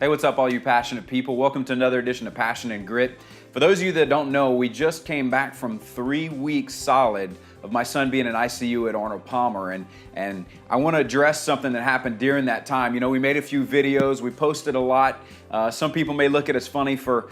Hey, what's up, all you passionate people? Welcome to another edition of Passion and Grit. For those of you that don't know, we just came back from 3 weeks solid of my son being in ICU at Arnold Palmer, and I want to address something that happened during that time. You know, we made a few videos, we posted a lot. Some people may look at us funny for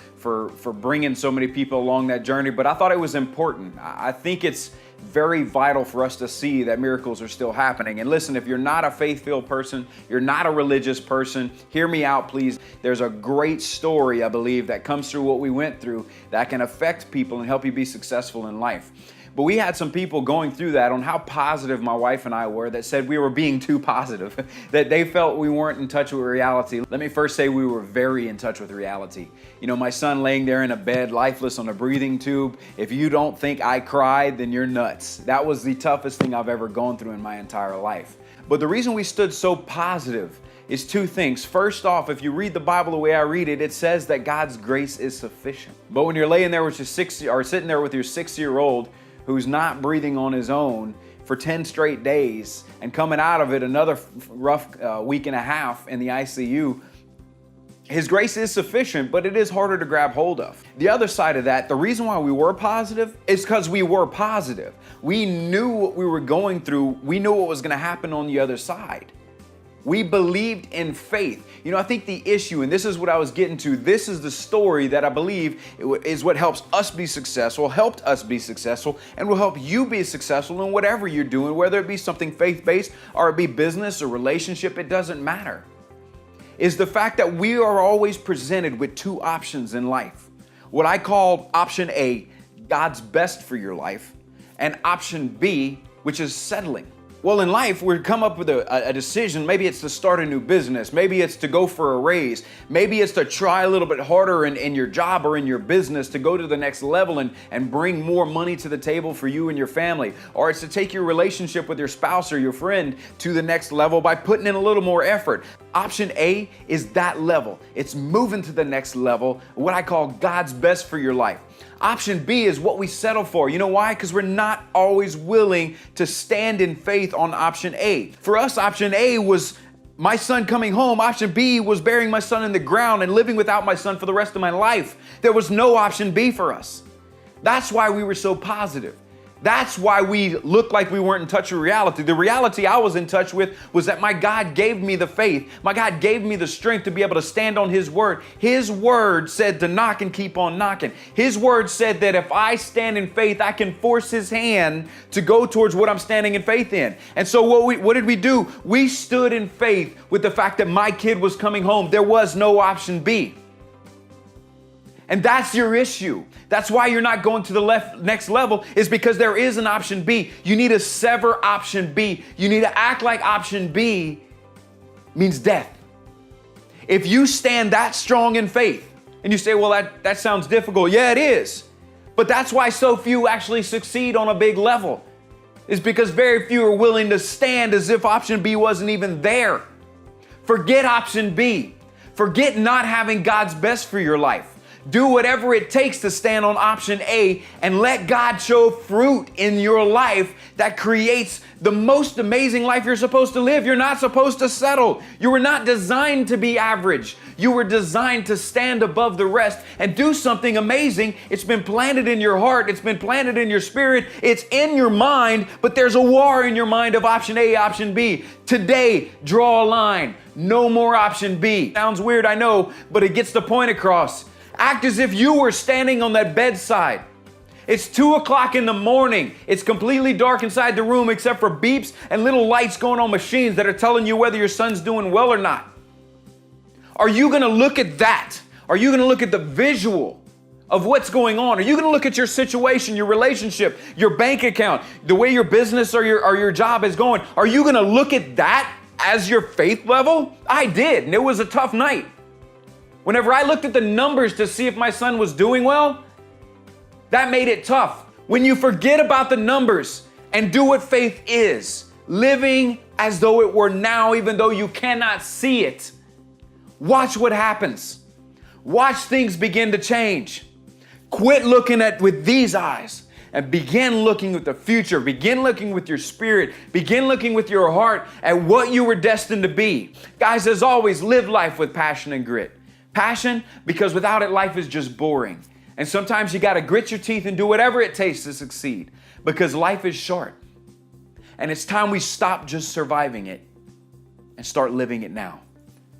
bringing so many people along that journey, but I thought it was important. I think it's very vital for us to see that miracles are still happening. And listen, if you're not a faith-filled person, you're not a religious person, hear me out, please. There's a great story, I believe, that comes through what we went through that can affect people and help you be successful in life. But we had some people going through that on how positive my wife and I were that said we were being too positive, that they felt we weren't in touch with reality. Let me first say we were very in touch with reality. You know, my son laying there in a bed, lifeless on a breathing tube. If you don't think I cried, then you're nuts. That was the toughest thing I've ever gone through in my entire life. But the reason we stood so positive is two things. First off, if you read the Bible the way I read it, it says that God's grace is sufficient. But when you're laying there with your sitting there with your 6-year-old who's not breathing on his own for 10 straight days and coming out of it another rough week and a half in the ICU, His grace is sufficient, but it is harder to grab hold of. The other side of that, the reason why we were positive is because we were positive. We knew what we were going through. We knew what was going to happen on the other side. We believed in faith. You know, I think the issue, and this is what I was getting to, this is the story that I believe is what helps us be successful, helped us be successful, and will help you be successful in whatever you're doing, whether it be something faith-based or it be business or relationship, it doesn't matter. Is the fact that we are always presented with two options in life. What I call option A, God's best for your life, and option B, which is settling. Well, in life, we come up with a decision. Maybe it's to start a new business. Maybe it's to go for a raise. Maybe it's to try a little bit harder in your job or in your business to go to the next level and bring more money to the table for you and your family. Or it's to take your relationship with your spouse or your friend to the next level by putting in a little more effort. Option A is that level. It's moving to the next level, what I call God's best for your life. Option B is what we settle for. You know why? Because we're not always willing to stand in faith on option A. For us, option A was my son coming home. Option B was burying my son in the ground and living without my son for the rest of my life. There was no option B for us. That's why we were so positive. That's why we looked like we weren't in touch with reality. The reality I was in touch with was that my God gave me the faith. My God gave me the strength to be able to stand on His word. His word said to knock and keep on knocking. His word said that if I stand in faith, I can force His hand to go towards what I'm standing in faith in. And so what did we do? We stood in faith with the fact that my kid was coming home. There was no option B. And that's your issue. That's why you're not going to the next level, is because there is an option B. You need to sever option B. You need to act like option B means death. If you stand that strong in faith, and you say, well, that sounds difficult. Yeah, it is. But that's why so few actually succeed on a big level, is because very few are willing to stand as if option B wasn't even there. Forget option B. Forget not having God's best for your life. Do whatever it takes to stand on option A and let God show fruit in your life that creates the most amazing life you're supposed to live. You're not supposed to settle. You were not designed to be average. You were designed to stand above the rest and do something amazing. It's been planted in your heart. It's been planted in your spirit. It's in your mind, but there's a war in your mind of option A, option B. Today, draw a line. No more option B. Sounds weird, I know, but it gets the point across. Act as if you were standing on that bedside. It's 2 o'clock in the morning. It's completely dark inside the room except for beeps and little lights going on machines that are telling you whether your son's doing well or not. Are you going to look at that? Are you going to look at the visual of what's going on? Are you going to look at your situation, your relationship, your bank account, the way your business or your job is going? Are you going to look at that as your faith level? I did, and it was a tough night. Whenever I looked at the numbers to see if my son was doing well, that made it tough. When you forget about the numbers and do what faith is, living as though it were now, even though you cannot see it, watch what happens. Watch things begin to change. Quit looking at with these eyes and begin looking with the future. Begin looking with your spirit. Begin looking with your heart at what you were destined to be. Guys, as always, live life with passion and grit. Passion, because without it, life is just boring. And sometimes you got to grit your teeth and do whatever it takes to succeed, because life is short. And it's time we stop just surviving it and start living it now.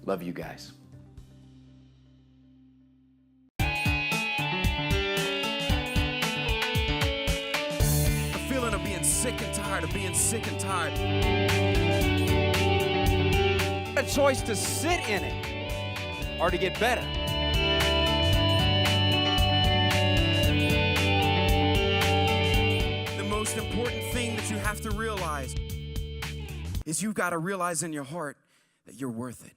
Love you guys. The feeling of being sick and tired of being sick and tired. A choice to sit in it or to get better. The most important thing that you have to realize is you've got to realize in your heart that you're worth it.